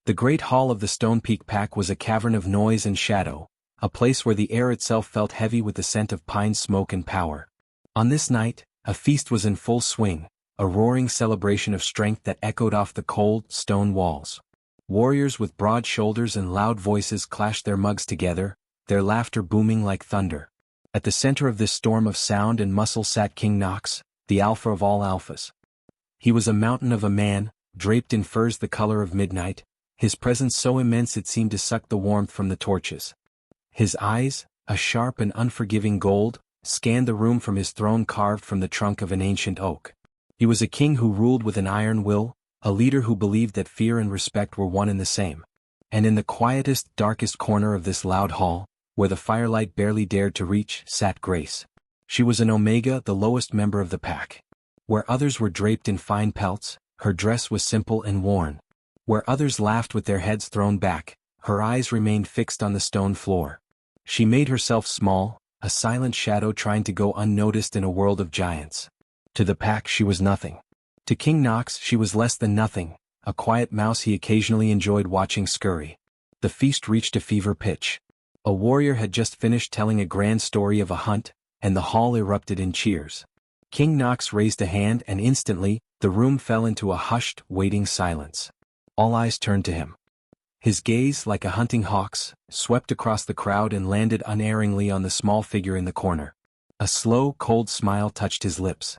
The great hall of the Stone Peak Pack was a cavern of noise and shadow, a place where the air itself felt heavy with the scent of pine smoke and power. On this night, a feast was in full swing, a roaring celebration of strength that echoed off the cold, stone walls. Warriors with broad shoulders and loud voices clashed their mugs together, their laughter booming like thunder. At the center of this storm of sound and muscle sat King Knox, the alpha of all alphas. He was a mountain of a man, draped in furs the color of midnight, his presence so immense it seemed to suck the warmth from the torches. His eyes, a sharp and unforgiving gold, scanned the room from his throne carved from the trunk of an ancient oak. He was a king who ruled with an iron will, a leader who believed that fear and respect were one and the same. And in the quietest, darkest corner of this loud hall, where the firelight barely dared to reach, sat Grace. She was an Omega, the lowest member of the pack. Where others were draped in fine pelts, her dress was simple and worn. Where others laughed with their heads thrown back, her eyes remained fixed on the stone floor. She made herself small, a silent shadow trying to go unnoticed in a world of giants. To the pack she was nothing. To King Knox she was less than nothing, a quiet mouse he occasionally enjoyed watching scurry. The feast reached a fever pitch. A warrior had just finished telling a grand story of a hunt, and the hall erupted in cheers. King Knox raised a hand and instantly, the room fell into a hushed, waiting silence. All eyes turned to him. His gaze, like a hunting hawk's, swept across the crowd and landed unerringly on the small figure in the corner. A slow, cold smile touched his lips.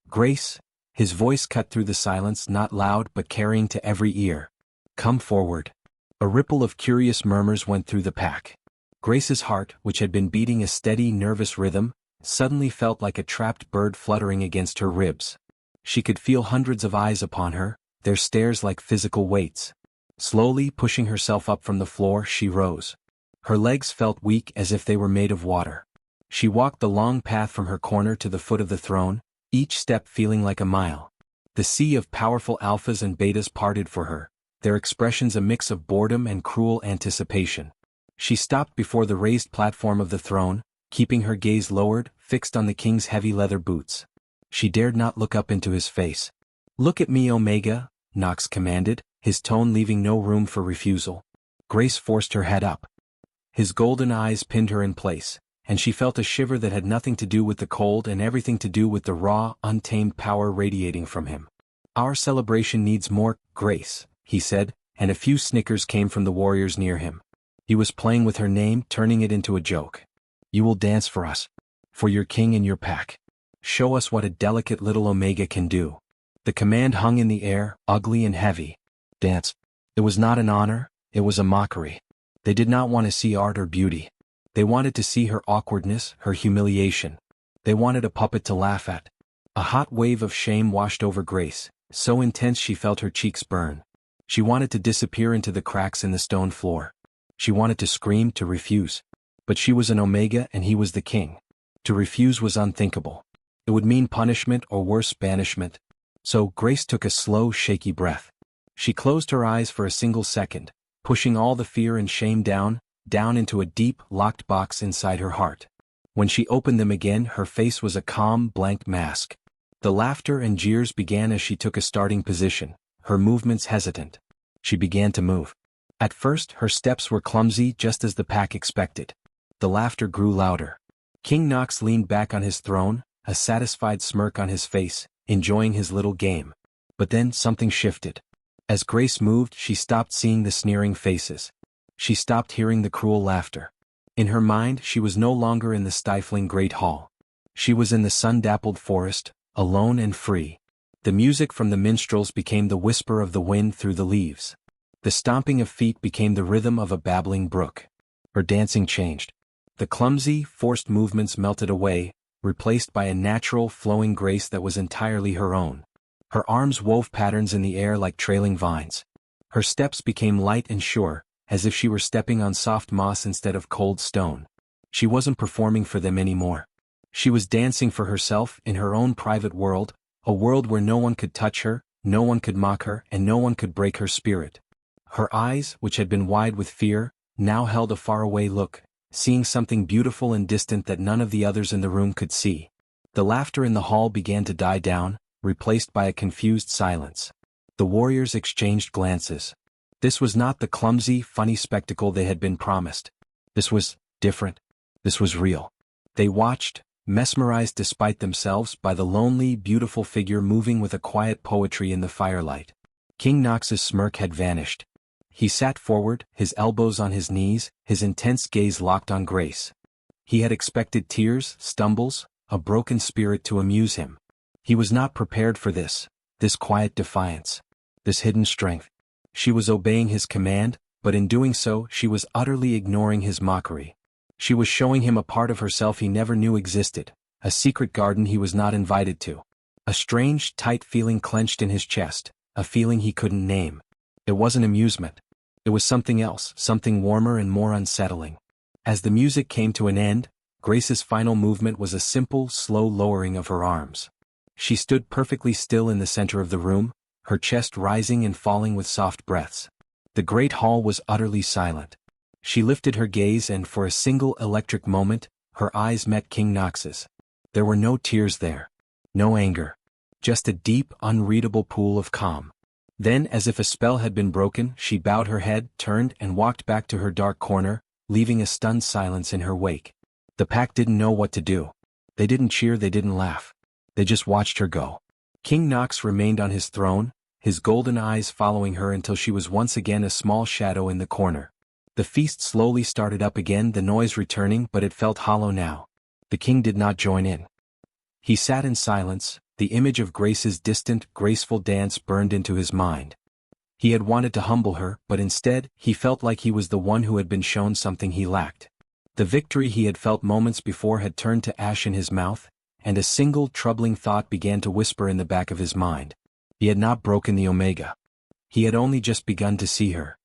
Grace, his voice cut through the silence, not loud but carrying to every ear. Come forward. A ripple of curious murmurs went through the pack. Grace's heart, which had been beating a steady, nervous rhythm, suddenly felt like a trapped bird fluttering against her ribs. She could feel hundreds of eyes upon her, their stares like physical weights. Slowly pushing herself up from the floor, she rose. Her legs felt weak as if they were made of water. She walked the long path from her corner to the foot of the throne, each step feeling like a mile. The sea of powerful alphas and betas parted for her, their expressions a mix of boredom and cruel anticipation. She stopped before the raised platform of the throne, keeping her gaze lowered, fixed on the king's heavy leather boots. She dared not look up into his face. Look at me, Omega, Knox commanded, his tone leaving no room for refusal. Grace forced her head up. His golden eyes pinned her in place, and she felt a shiver that had nothing to do with the cold and everything to do with the raw, untamed power radiating from him. Our celebration needs more grace, he said, and a few snickers came from the warriors near him. He was playing with her name, turning it into a joke. You will dance for us. For your king and your pack. Show us what a delicate little Omega can do. The command hung in the air, ugly and heavy. Dance. It was not an honor, it was a mockery. They did not want to see art or beauty. They wanted to see her awkwardness, her humiliation. They wanted a puppet to laugh at. A hot wave of shame washed over Grace, so intense she felt her cheeks burn. She wanted to disappear into the cracks in the stone floor. She wanted to scream, to refuse. But she was an Omega and he was the king. To refuse was unthinkable. It would mean punishment or worse, banishment. So Grace took a slow, shaky breath. She closed her eyes for a single second, pushing all the fear and shame down into a deep, locked box inside her heart. When she opened them again, her face was a calm, blank mask. The laughter and jeers began as she took a starting position, her movements hesitant. She began to move. At first, her steps were clumsy, just as the pack expected. The laughter grew louder. King Knox leaned back on his throne, a satisfied smirk on his face, enjoying his little game. But then something shifted. As Grace moved, she stopped seeing the sneering faces. She stopped hearing the cruel laughter. In her mind, she was no longer in the stifling great hall. She was in the sun-dappled forest, alone and free. The music from the minstrels became the whisper of the wind through the leaves. The stomping of feet became the rhythm of a babbling brook. Her dancing changed. The clumsy, forced movements melted away, replaced by a natural, flowing grace that was entirely her own. Her arms wove patterns in the air like trailing vines. Her steps became light and sure, as if she were stepping on soft moss instead of cold stone. She wasn't performing for them anymore. She was dancing for herself in her own private world, a world where no one could touch her, no one could mock her, and no one could break her spirit. Her eyes, which had been wide with fear, now held a faraway look, seeing something beautiful and distant that none of the others in the room could see. The laughter in the hall began to die down, replaced by a confused silence. The warriors exchanged glances. This was not the clumsy, funny spectacle they had been promised. This was different. This was real. They watched, mesmerized despite themselves by the lonely, beautiful figure moving with a quiet poetry in the firelight. King Knox's smirk had vanished. He sat forward, his elbows on his knees, his intense gaze locked on Grace. He had expected tears, stumbles, a broken spirit to amuse him. He was not prepared for this quiet defiance, this hidden strength. She was obeying his command, but in doing so she was utterly ignoring his mockery. She was showing him a part of herself he never knew existed, a secret garden he was not invited to. A strange, tight feeling clenched in his chest, a feeling he couldn't name. It wasn't amusement. It was something else, something warmer and more unsettling. As the music came to an end, Grace's final movement was a simple, slow lowering of her arms. She stood perfectly still in the center of the room, her chest rising and falling with soft breaths. The great hall was utterly silent. She lifted her gaze and for a single electric moment, her eyes met King Knox's. There were no tears there. No anger. Just a deep, unreadable pool of calm. Then, as if a spell had been broken, she bowed her head, turned and walked back to her dark corner, leaving a stunned silence in her wake. The pack didn't know what to do. They didn't cheer, they didn't laugh. They just watched her go. King Knox remained on his throne, his golden eyes following her until she was once again a small shadow in the corner. The feast slowly started up again, the noise returning, but it felt hollow now. The king did not join in. He sat in silence, the image of Grace's distant, graceful dance burned into his mind. He had wanted to humble her, but instead, he felt like he was the one who had been shown something he lacked. The victory he had felt moments before had turned to ash in his mouth, and a single troubling thought began to whisper in the back of his mind. He had not broken the Omega. He had only just begun to see her.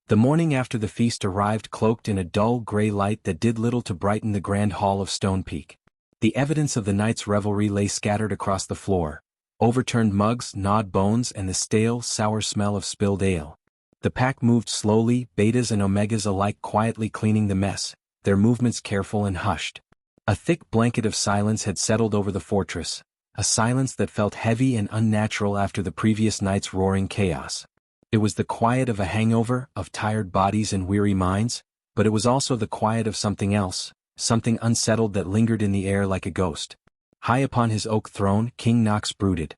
The morning after the feast arrived cloaked in a dull gray light that did little to brighten the grand hall of Stone Peak. The evidence of the night's revelry lay scattered across the floor. Overturned mugs, gnawed bones, and the stale, sour smell of spilled ale. The pack moved slowly, betas and omegas alike quietly cleaning the mess, their movements careful and hushed. A thick blanket of silence had settled over the fortress, a silence that felt heavy and unnatural after the previous night's roaring chaos. It was the quiet of a hangover, of tired bodies and weary minds, but it was also the quiet of something else, something unsettled that lingered in the air like a ghost. High upon his oak throne, King Knox brooded.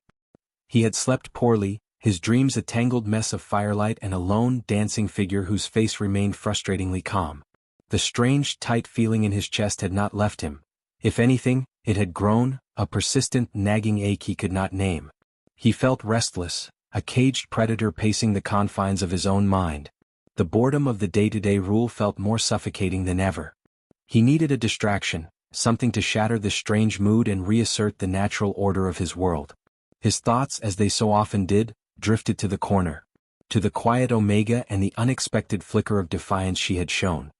He had slept poorly, his dreams a tangled mess of firelight and a lone, dancing figure whose face remained frustratingly calm. The strange, tight feeling in his chest had not left him. If anything, it had grown, a persistent, nagging ache he could not name. He felt restless, a caged predator pacing the confines of his own mind. The boredom of the day-to-day rule felt more suffocating than ever. He needed a distraction, something to shatter this strange mood and reassert the natural order of his world. His thoughts, as they so often did, drifted to the corner. To the quiet Omega and the unexpected flicker of defiance she had shown.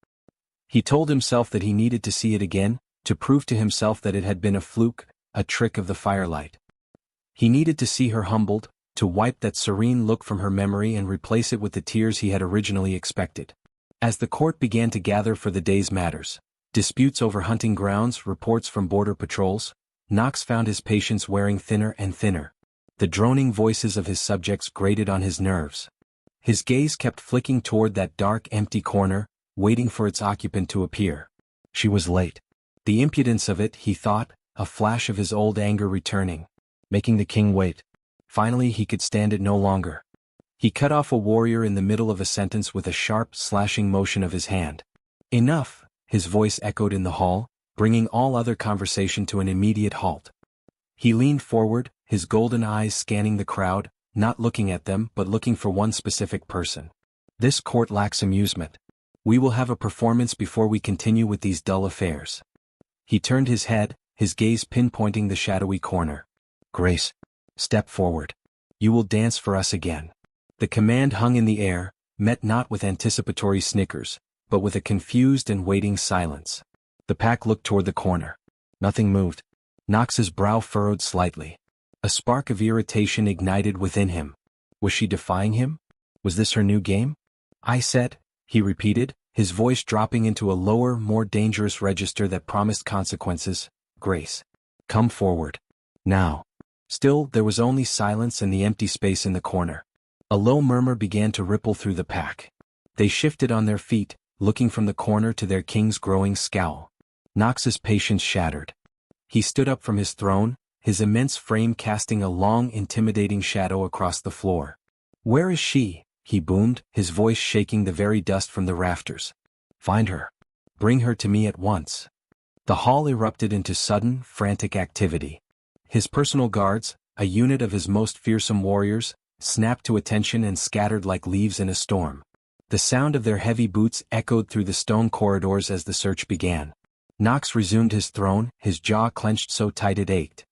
He told himself that he needed to see it again, to prove to himself that it had been a fluke, a trick of the firelight. He needed to see her humbled, to wipe that serene look from her memory and replace it with the tears he had originally expected. As the court began to gather for the day's matters, disputes over hunting grounds, reports from border patrols, Knox found his patience wearing thinner and thinner. The droning voices of his subjects grated on his nerves. His gaze kept flicking toward that dark, empty corner, waiting for its occupant to appear. She was late. The impudence of it, he thought, a flash of his old anger returning, making the king wait. Finally he could stand it no longer. He cut off a warrior in the middle of a sentence with a sharp, slashing motion of his hand. Enough, his voice echoed in the hall, bringing all other conversation to an immediate halt. He leaned forward, his golden eyes scanning the crowd, not looking at them but looking for one specific person. This court lacks amusement. We will have a performance before we continue with these dull affairs. He turned his head, his gaze pinpointing the shadowy corner. Grace, step forward. You will dance for us again. The command hung in the air, met not with anticipatory snickers, but with a confused and waiting silence. The pack looked toward the corner. Nothing moved. Knox's brow furrowed slightly. A spark of irritation ignited within him. Was she defying him? Was this her new game? I said, he repeated, his voice dropping into a lower, more dangerous register that promised consequences. Grace. Come forward. Now. Still, there was only silence and the empty space in the corner. A low murmur began to ripple through the pack. They shifted on their feet, looking from the corner to their king's growing scowl. Knox's patience shattered. He stood up from his throne, his immense frame casting a long, intimidating shadow across the floor. "Where is she?" he boomed, his voice shaking the very dust from the rafters. "Find her. Bring her to me at once." The hall erupted into sudden, frantic activity. His personal guards, a unit of his most fearsome warriors, snapped to attention and scattered like leaves in a storm. The sound of their heavy boots echoed through the stone corridors as the search began. Knox resumed his throne, his jaw clenched so tight it ached.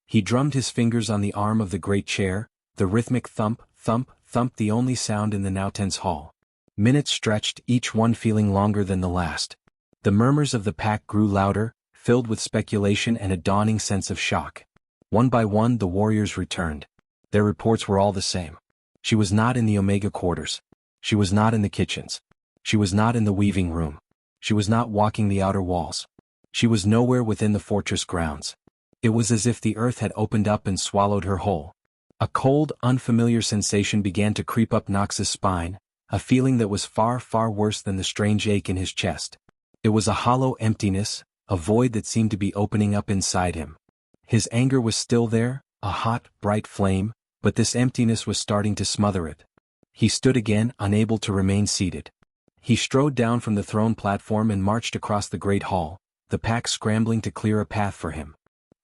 He drummed his fingers on the arm of the great chair, the rhythmic thump, thump, thump, the only sound in the now tense hall. Minutes stretched, each one feeling longer than the last. The murmurs of the pack grew louder, filled with speculation and a dawning sense of shock. One by one the warriors returned. Their reports were all the same. She was not in the Omega quarters. She was not in the kitchens. She was not in the weaving room. She was not walking the outer walls. She was nowhere within the fortress grounds. It was as if the earth had opened up and swallowed her whole. A cold, unfamiliar sensation began to creep up Knox's spine, a feeling that was far, far worse than the strange ache in his chest. It was a hollow emptiness, a void that seemed to be opening up inside him. His anger was still there, a hot, bright flame, but this emptiness was starting to smother it. He stood again, unable to remain seated. He strode down from the throne platform and marched across the great hall, the pack scrambling to clear a path for him.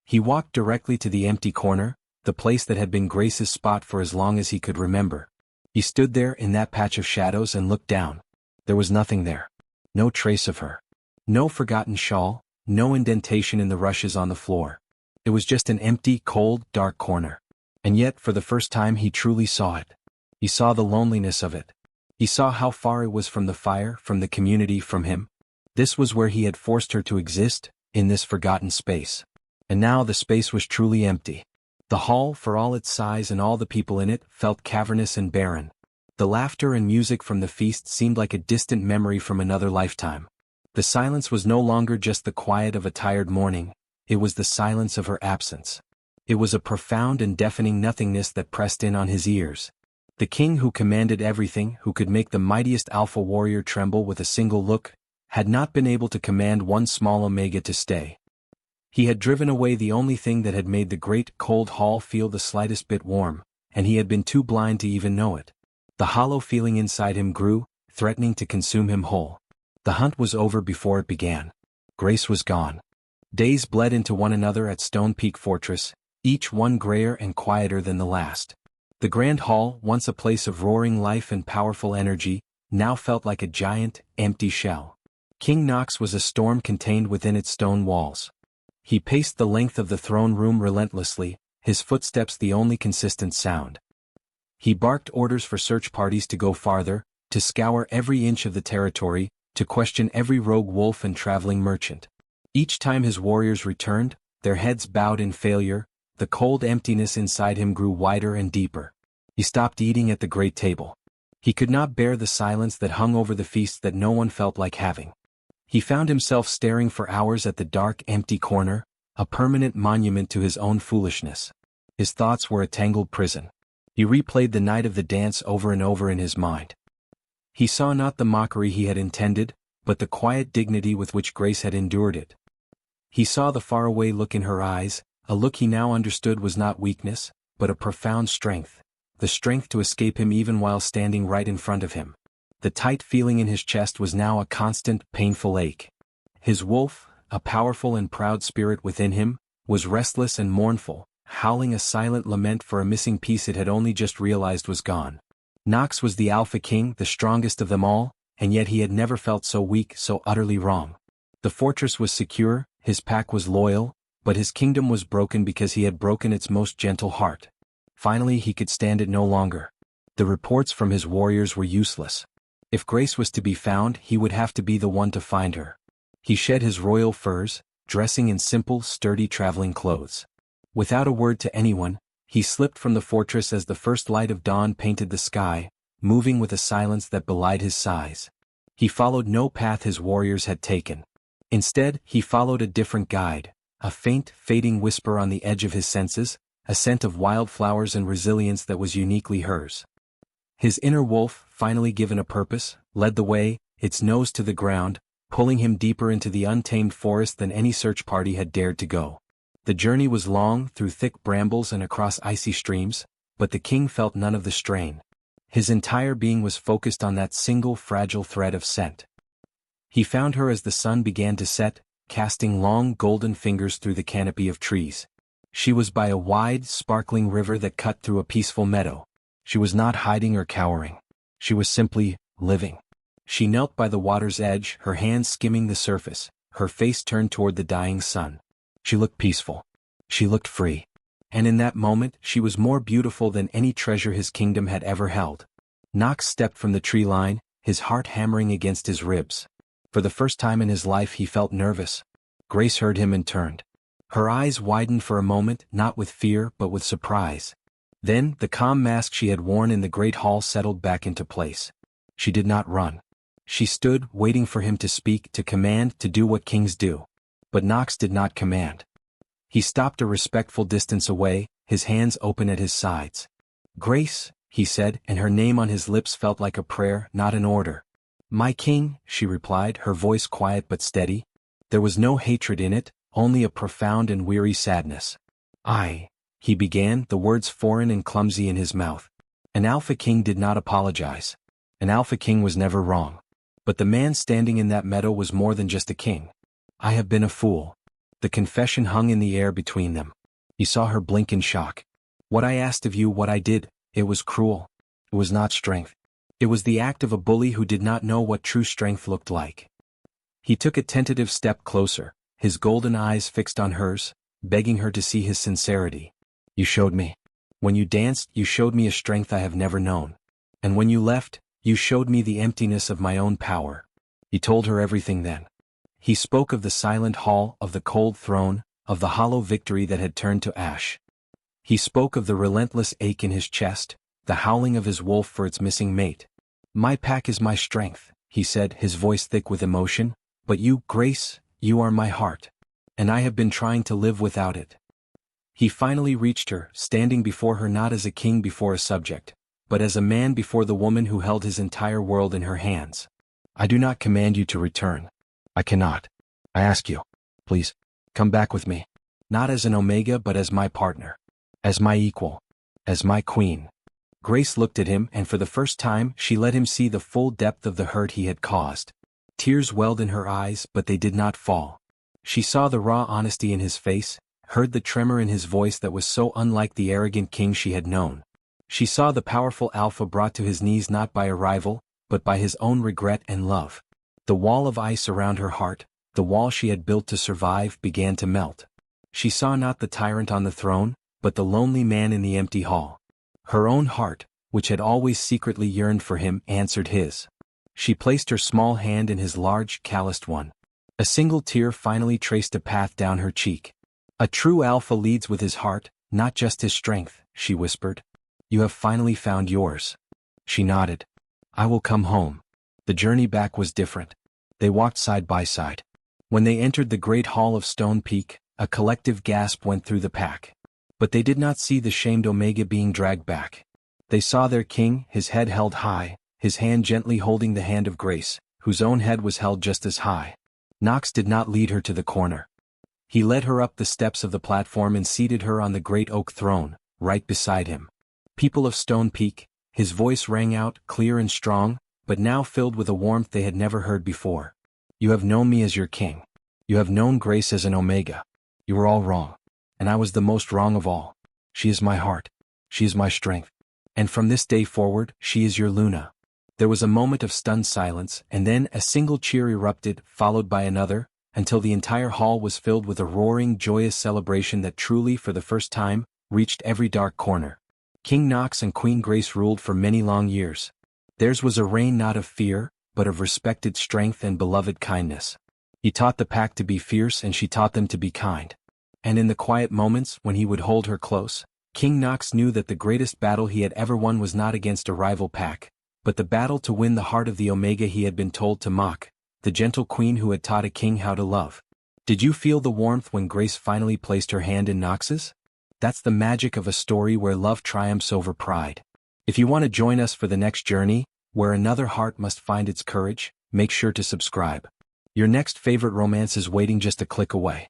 He walked directly to the empty corner, the place that had been Grace's spot for as long as he could remember. He stood there in that patch of shadows and looked down. There was nothing there. No trace of her. No forgotten shawl, no indentation in the rushes on the floor. It was just an empty, cold, dark corner. And yet, for the first time he truly saw it. He saw the loneliness of it. He saw how far it was from the fire, from the community, from him. This was where he had forced her to exist, in this forgotten space. And now the space was truly empty. The hall, for all its size and all the people in it, felt cavernous and barren. The laughter and music from the feast seemed like a distant memory from another lifetime. The silence was no longer just the quiet of a tired morning, it was the silence of her absence. It was a profound and deafening nothingness that pressed in on his ears. The king who commanded everything, who could make the mightiest alpha warrior tremble with a single look, had not been able to command one small Omega to stay. He had driven away the only thing that had made the great, cold hall feel the slightest bit warm, and he had been too blind to even know it. The hollow feeling inside him grew, threatening to consume him whole. The hunt was over before it began. Grace was gone. Days bled into one another at Stone Peak Fortress, each one grayer and quieter than the last. The Grand Hall, once a place of roaring life and powerful energy, now felt like a giant, empty shell. King Knox was a storm contained within its stone walls. He paced the length of the throne room relentlessly, his footsteps the only consistent sound. He barked orders for search parties to go farther, to scour every inch of the territory, to question every rogue wolf and traveling merchant. Each time his warriors returned, their heads bowed in failure, the cold emptiness inside him grew wider and deeper. He stopped eating at the great table. He could not bear the silence that hung over the feast that no one felt like having. He found himself staring for hours at the dark, empty corner, a permanent monument to his own foolishness. His thoughts were a tangled prison. He replayed the night of the dance over and over in his mind. He saw not the mockery he had intended, but the quiet dignity with which Grace had endured it. He saw the faraway look in her eyes, a look he now understood was not weakness, but a profound strength, the strength to escape him even while standing right in front of him. The tight feeling in his chest was now a constant, painful ache. His wolf, a powerful and proud spirit within him, was restless and mournful, howling a silent lament for a missing piece it had only just realized was gone. Knox was the Alpha King, the strongest of them all, and yet he had never felt so weak, so utterly wrong. The fortress was secure, his pack was loyal, but his kingdom was broken because he had broken its most gentle heart. Finally he could stand it no longer. The reports from his warriors were useless. If Grace was to be found, he would have to be the one to find her. He shed his royal furs, dressing in simple, sturdy traveling clothes. Without a word to anyone, he slipped from the fortress as the first light of dawn painted the sky, moving with a silence that belied his size. He followed no path his warriors had taken. Instead, he followed a different guide, a faint, fading whisper on the edge of his senses, a scent of wildflowers and resilience that was uniquely hers. His inner wolf, finally given a purpose, led the way, its nose to the ground, pulling him deeper into the untamed forest than any search party had dared to go. The journey was long, through thick brambles and across icy streams, but the king felt none of the strain. His entire being was focused on that single fragile thread of scent. He found her as the sun began to set, casting long golden fingers through the canopy of trees. She was by a wide, sparkling river that cut through a peaceful meadow. She was not hiding or cowering. She was simply living. She knelt by the water's edge, her hands skimming the surface, her face turned toward the dying sun. She looked peaceful. She looked free. And in that moment, she was more beautiful than any treasure his kingdom had ever held. Knox stepped from the tree line, his heart hammering against his ribs. For the first time in his life he felt nervous. Grace heard him and turned. Her eyes widened for a moment, not with fear but with surprise. Then, the calm mask she had worn in the great hall settled back into place. She did not run. She stood, waiting for him to speak, to command, to do what kings do. But Knox did not command. He stopped a respectful distance away, his hands open at his sides. "Grace," he said, and her name on his lips felt like a prayer, not an order. "My king," she replied, her voice quiet but steady. There was no hatred in it, only a profound and weary sadness. He began, the words foreign and clumsy in his mouth. An alpha king did not apologize. An alpha king was never wrong. But the man standing in that meadow was more than just a king. "I have been a fool." The confession hung in the air between them. He saw her blink in shock. "What I asked of you, what I did, it was cruel. It was not strength. It was the act of a bully who did not know what true strength looked like." He took a tentative step closer, his golden eyes fixed on hers, begging her to see his sincerity. "You showed me. When you danced, you showed me a strength I have never known. And when you left, you showed me the emptiness of my own power." He told her everything then. He spoke of the silent hall, of the cold throne, of the hollow victory that had turned to ash. He spoke of the relentless ache in his chest, the howling of his wolf for its missing mate. "My pack is my strength," he said, his voice thick with emotion, "but you, Grace, you are my heart. And I have been trying to live without it." He finally reached her, standing before her not as a king before a subject, but as a man before the woman who held his entire world in her hands. "I do not command you to return. I cannot. I ask you, please, come back with me. Not as an Omega but as my partner. As my equal. As my queen." Grace looked at him, and for the first time she let him see the full depth of the hurt he had caused. Tears welled in her eyes, but they did not fall. She saw the raw honesty in his face, heard the tremor in his voice that was so unlike the arrogant king she had known. She saw the powerful alpha brought to his knees not by a rival, but by his own regret and love. The wall of ice around her heart, the wall she had built to survive, began to melt. She saw not the tyrant on the throne, but the lonely man in the empty hall. Her own heart, which had always secretly yearned for him, answered his. She placed her small hand in his large, calloused one. A single tear finally traced a path down her cheek. "A true alpha leads with his heart, not just his strength," she whispered. "You have finally found yours." She nodded. "I will come home." The journey back was different. They walked side by side. When they entered the great hall of Stone Peak, a collective gasp went through the pack. But they did not see the shamed Omega being dragged back. They saw their king, his head held high, his hand gently holding the hand of Grace, whose own head was held just as high. Knox did not lead her to the corner. He led her up the steps of the platform and seated her on the great oak throne, right beside him. "People of Stone Peak," his voice rang out, clear and strong, but now filled with a warmth they had never heard before. "You have known me as your king. You have known Grace as an Omega. You were all wrong. And I was the most wrong of all. She is my heart. She is my strength. And from this day forward, she is your Luna." There was a moment of stunned silence, and then a single cheer erupted, followed by another, until the entire hall was filled with a roaring, joyous celebration that truly, for the first time, reached every dark corner. King Knox and Queen Grace ruled for many long years. Theirs was a reign not of fear, but of respected strength and beloved kindness. He taught the pack to be fierce and she taught them to be kind. And in the quiet moments when he would hold her close, King Knox knew that the greatest battle he had ever won was not against a rival pack, but the battle to win the heart of the Omega he had been told to mock, the gentle queen who had taught a king how to love. Did you feel the warmth when Grace finally placed her hand in Knox's? That's the magic of a story where love triumphs over pride. If you want to join us for the next journey, where another heart must find its courage, make sure to subscribe. Your next favorite romance is waiting just a click away.